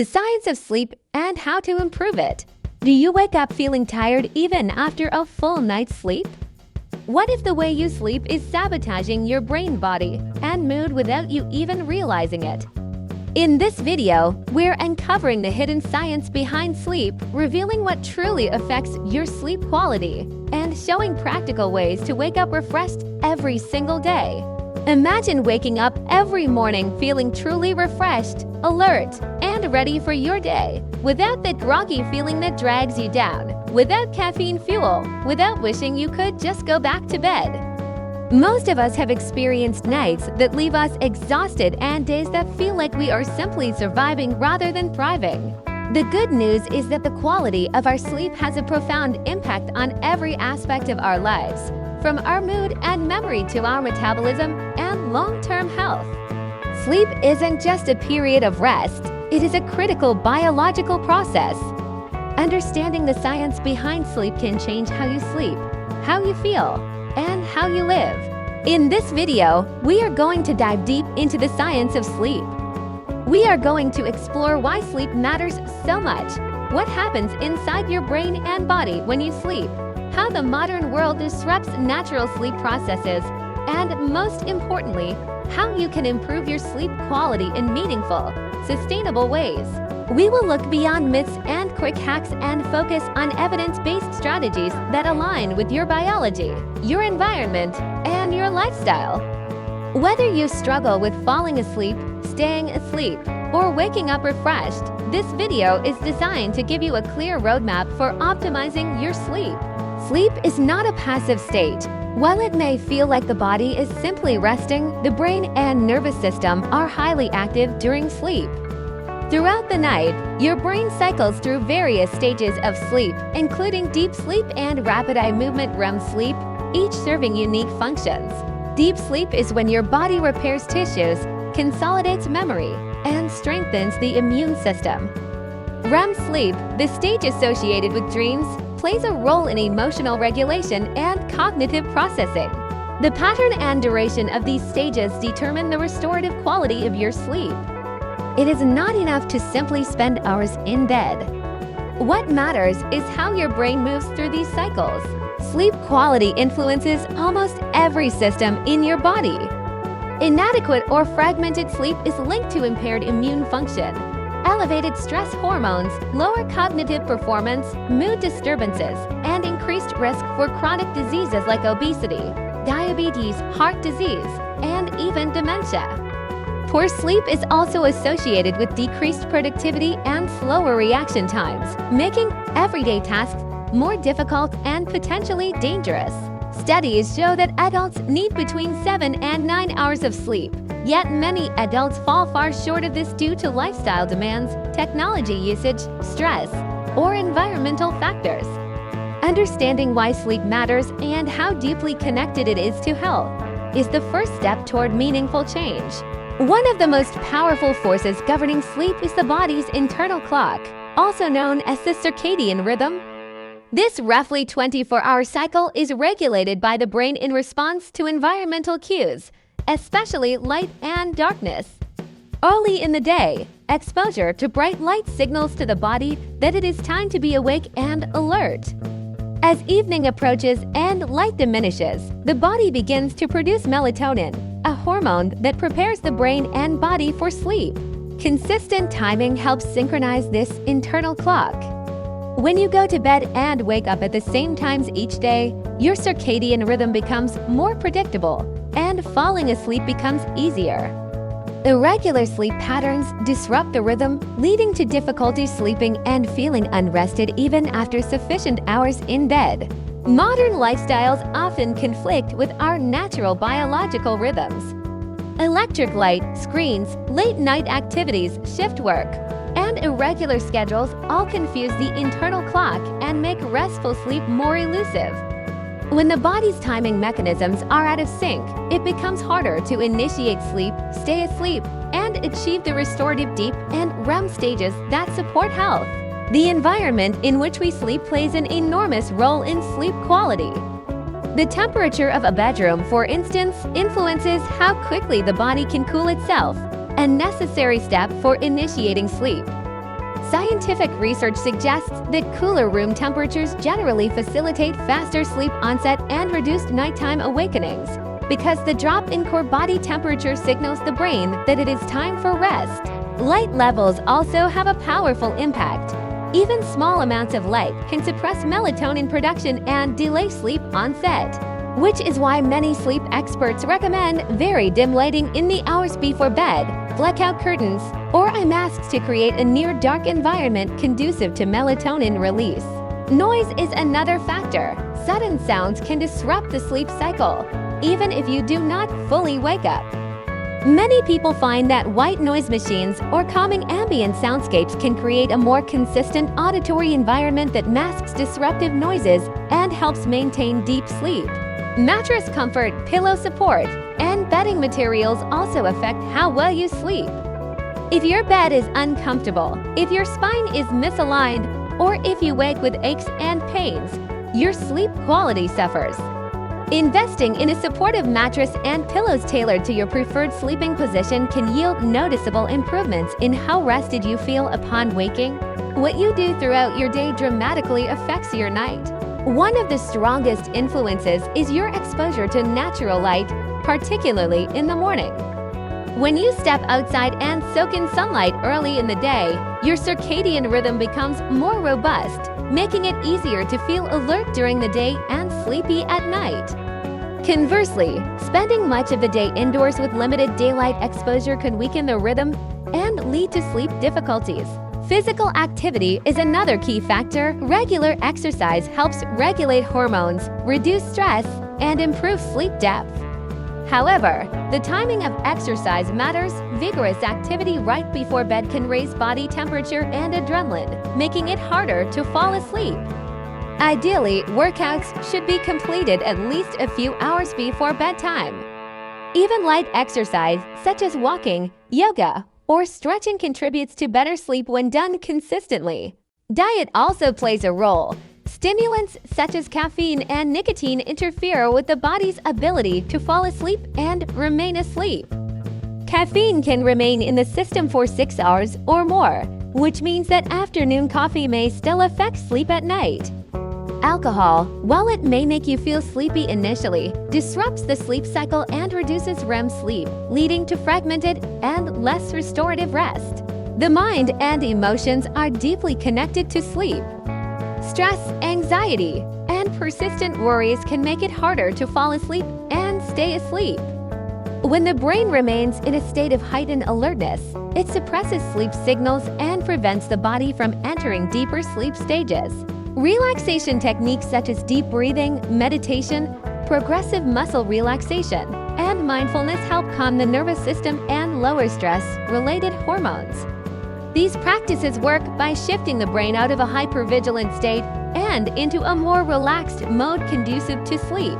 the science of sleep and how to improve it. Do you wake up feeling tired even after a full night's sleep? What if the way you sleep is sabotaging your brain, body, and mood without you even realizing it? In this video, we're uncovering the hidden science behind sleep, revealing what truly affects your sleep quality, and showing practical ways to wake up refreshed every single day. Imagine waking up every morning feeling truly refreshed, alert, and ready for your day, without that groggy feeling that drags you down, without caffeine fuel, without wishing you could just go back to bed. Most of us have experienced nights that leave us exhausted and days that feel like we are simply surviving rather than thriving. The good news is that the quality of our sleep has a profound impact on every aspect of our lives, from our mood and memory to our metabolism and long-term health. Sleep isn't just a period of rest, it is a critical biological process. Understanding the science behind sleep can change how you sleep, how you feel, and how you live. In this video, we are going to dive deep into the science of sleep. We are going to explore why sleep matters so much, what happens inside your brain and body when you sleep, how the modern world disrupts natural sleep processes, and most importantly, how you can improve your sleep quality in meaningful, sustainable ways. We will look beyond myths and quick hacks and focus on evidence-based strategies that align with your biology, your environment, and your lifestyle. Whether you struggle with falling asleep, staying asleep, or waking up refreshed, this video is designed to give you a clear roadmap for optimizing your sleep. Sleep is not a passive state. While it may feel like the body is simply resting, the brain and nervous system are highly active during sleep. Throughout the night, your brain cycles through various stages of sleep, including deep sleep and rapid eye movement REM sleep, each serving unique functions. Deep sleep is when your body repairs tissues, consolidates memory, and strengthens the immune system. REM sleep, the stage associated with dreams, plays a role in emotional regulation and cognitive processing. The pattern and duration of these stages determine the restorative quality of your sleep. It is not enough to simply spend hours in bed. What matters is how your brain moves through these cycles. Sleep quality influences almost every system in your body. Inadequate or fragmented sleep is linked to impaired immune function, elevated stress hormones, lower cognitive performance, mood disturbances, and increased risk for chronic diseases like obesity, diabetes, heart disease, and even dementia. Poor sleep is also associated with decreased productivity and slower reaction times, making everyday tasks more difficult and potentially dangerous. Studies show that adults need between 7 and 9 hours of sleep, yet many adults fall far short of this due to lifestyle demands, technology usage, stress, or environmental factors. Understanding why sleep matters and how deeply connected it is to health is the first step toward meaningful change. One of the most powerful forces governing sleep is the body's internal clock, also known as the circadian rhythm. This roughly 24-hour cycle is regulated by the brain in response to environmental cues, especially light and darkness. Early in the day, exposure to bright light signals to the body that it is time to be awake and alert. As evening approaches and light diminishes, the body begins to produce melatonin, a hormone that prepares the brain and body for sleep. Consistent timing helps synchronize this internal clock. When you go to bed and wake up at the same times each day, your circadian rhythm becomes more predictable, and falling asleep becomes easier. Irregular sleep patterns disrupt the rhythm, leading to difficulty sleeping and feeling unrested even after sufficient hours in bed. Modern lifestyles often conflict with our natural biological rhythms. Electric light, screens, late-night activities, shift work, and irregular schedules all confuse the internal clock and make restful sleep more elusive. When the body's timing mechanisms are out of sync, it becomes harder to initiate sleep, stay asleep, and achieve the restorative deep and REM stages that support health. The environment in which we sleep plays an enormous role in sleep quality. The temperature of a bedroom, for instance, influences how quickly the body can cool itself, a necessary step for initiating sleep. Scientific research suggests that cooler room temperatures generally facilitate faster sleep onset and reduced nighttime awakenings, because the drop in core body temperature signals the brain that it is time for rest. Light levels also have a powerful impact. Even small amounts of light can suppress melatonin production and delay sleep onset, which is why many sleep experts recommend very dim lighting in the hours before bed, blackout curtains, or eye masks to create a near-dark environment conducive to melatonin release. Noise is another factor. Sudden sounds can disrupt the sleep cycle, even if you do not fully wake up. Many people find that white noise machines or calming ambient soundscapes can create a more consistent auditory environment that masks disruptive noises and helps maintain deep sleep. Mattress comfort, pillow support, and bedding materials also affect how well you sleep. If your bed is uncomfortable, if your spine is misaligned, or if you wake with aches and pains, your sleep quality suffers. Investing in a supportive mattress and pillows tailored to your preferred sleeping position can yield noticeable improvements in how rested you feel upon waking. What you do throughout your day dramatically affects your night. One of the strongest influences is your exposure to natural light, particularly in the morning. When you step outside and soak in sunlight early in the day, your circadian rhythm becomes more robust, making it easier to feel alert during the day and sleepy at night. Conversely, spending much of the day indoors with limited daylight exposure can weaken the rhythm and lead to sleep difficulties. Physical activity is another key factor. Regular exercise helps regulate hormones, reduce stress, and improve sleep depth. However, the timing of exercise matters. Vigorous activity right before bed can raise body temperature and adrenaline, making it harder to fall asleep. Ideally, workouts should be completed at least a few hours before bedtime. Even light exercise, such as walking, yoga, or stretching contributes to better sleep when done consistently. Diet also plays a role. Stimulants such as caffeine and nicotine interfere with the body's ability to fall asleep and remain asleep. Caffeine can remain in the system for 6 hours or more, which means that afternoon coffee may still affect sleep at night. Alcohol, while it may make you feel sleepy initially, disrupts the sleep cycle and reduces REM sleep, leading to fragmented and less restorative rest. The mind and emotions are deeply connected to sleep. Stress, anxiety, and persistent worries can make it harder to fall asleep and stay asleep. When the brain remains in a state of heightened alertness, it suppresses sleep signals and prevents the body from entering deeper sleep stages. Relaxation techniques such as deep breathing, meditation, progressive muscle relaxation, and mindfulness help calm the nervous system and lower stress-related hormones. These practices work by shifting the brain out of a hypervigilant state and into a more relaxed mode conducive to sleep.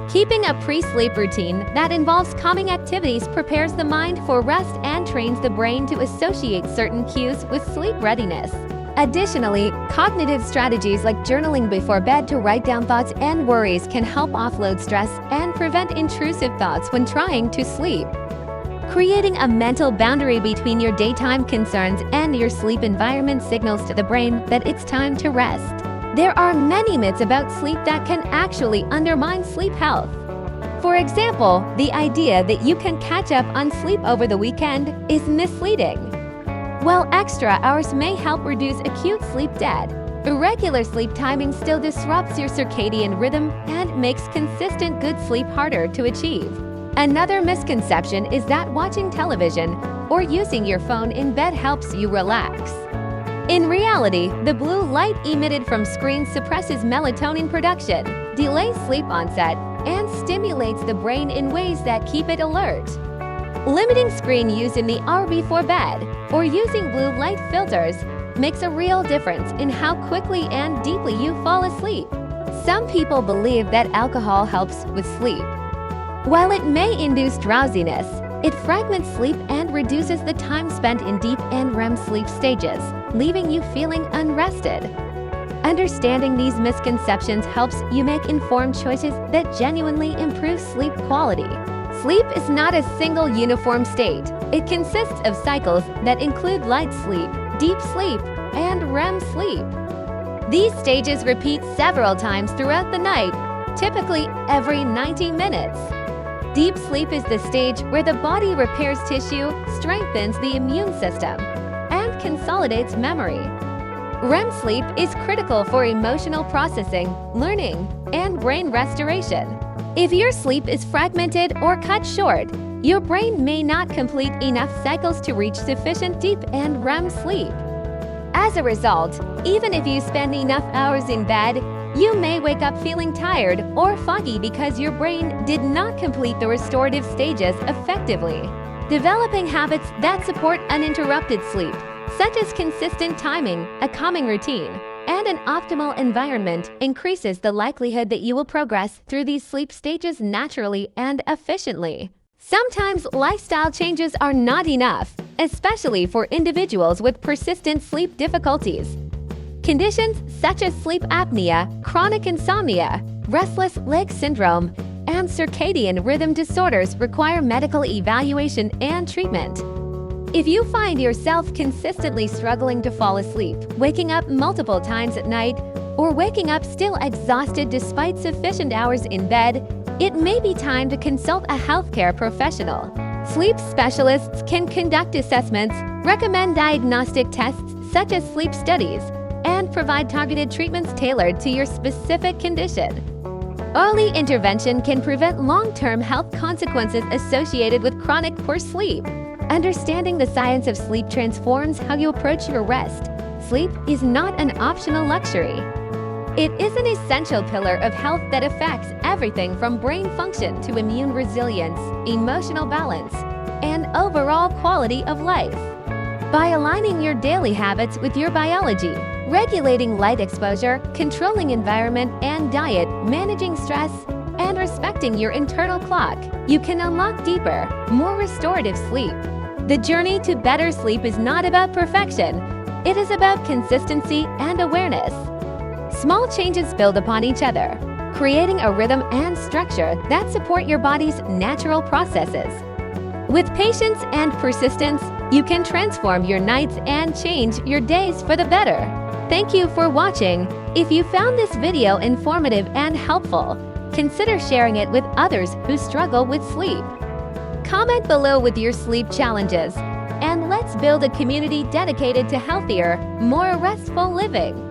Keeping a pre-sleep routine that involves calming activities prepares the mind for rest and trains the brain to associate certain cues with sleep readiness. Additionally, cognitive strategies like journaling before bed to write down thoughts and worries can help offload stress and prevent intrusive thoughts when trying to sleep. Creating a mental boundary between your daytime concerns and your sleep environment signals to the brain that it's time to rest. There are many myths about sleep that can actually undermine sleep health. For example, the idea that you can catch up on sleep over the weekend is misleading. While extra hours may help reduce acute sleep debt, irregular sleep timing still disrupts your circadian rhythm and makes consistent good sleep harder to achieve. Another misconception is that watching television or using your phone in bed helps you relax. In reality, the blue light emitted from screens suppresses melatonin production, delays sleep onset, and stimulates the brain in ways that keep it alert. Limiting screen use in the hour before bed or using blue light filters makes a real difference in how quickly and deeply you fall asleep. Some people believe that alcohol helps with sleep. While it may induce drowsiness, it fragments sleep and reduces the time spent in deep and REM sleep stages, leaving you feeling unrested. Understanding these misconceptions helps you make informed choices that genuinely improve sleep quality. Sleep is not a single uniform state. It consists of cycles that include light sleep, deep sleep, and REM sleep. These stages repeat several times throughout the night, typically every 90 minutes. Deep sleep is the stage where the body repairs tissue, strengthens the immune system, and consolidates memory. REM sleep is critical for emotional processing, learning, and brain restoration. If your sleep is fragmented or cut short, your brain may not complete enough cycles to reach sufficient deep and REM sleep. As a result, even if you spend enough hours in bed, you may wake up feeling tired or foggy because your brain did not complete the restorative stages effectively. Developing habits that support uninterrupted sleep, such as consistent timing, a calming routine, and an optimal environment, increases the likelihood that you will progress through these sleep stages naturally and efficiently. Sometimes lifestyle changes are not enough, especially for individuals with persistent sleep difficulties. Conditions such as sleep apnea, chronic insomnia, restless leg syndrome, and circadian rhythm disorders require medical evaluation and treatment. If you find yourself consistently struggling to fall asleep, waking up multiple times at night, or waking up still exhausted despite sufficient hours in bed, it may be time to consult a healthcare professional. Sleep specialists can conduct assessments, recommend diagnostic tests such as sleep studies, and provide targeted treatments tailored to your specific condition. Early intervention can prevent long-term health consequences associated with chronic poor sleep. Understanding the science of sleep transforms how you approach your rest. Sleep is not an optional luxury. It is an essential pillar of health that affects everything from brain function to immune resilience, emotional balance, and overall quality of life. By aligning your daily habits with your biology, regulating light exposure, controlling environment and diet, managing stress, and respecting your internal clock, you can unlock deeper, more restorative sleep. The journey to better sleep is not about perfection. It is about consistency and awareness. Small changes build upon each other, creating a rhythm and structure that support your body's natural processes. With patience and persistence, you can transform your nights and change your days for the better. Thank you for watching. If you found this video informative and helpful, consider sharing it with others who struggle with sleep. Comment below with your sleep challenges, and let's build a community dedicated to healthier, more restful living.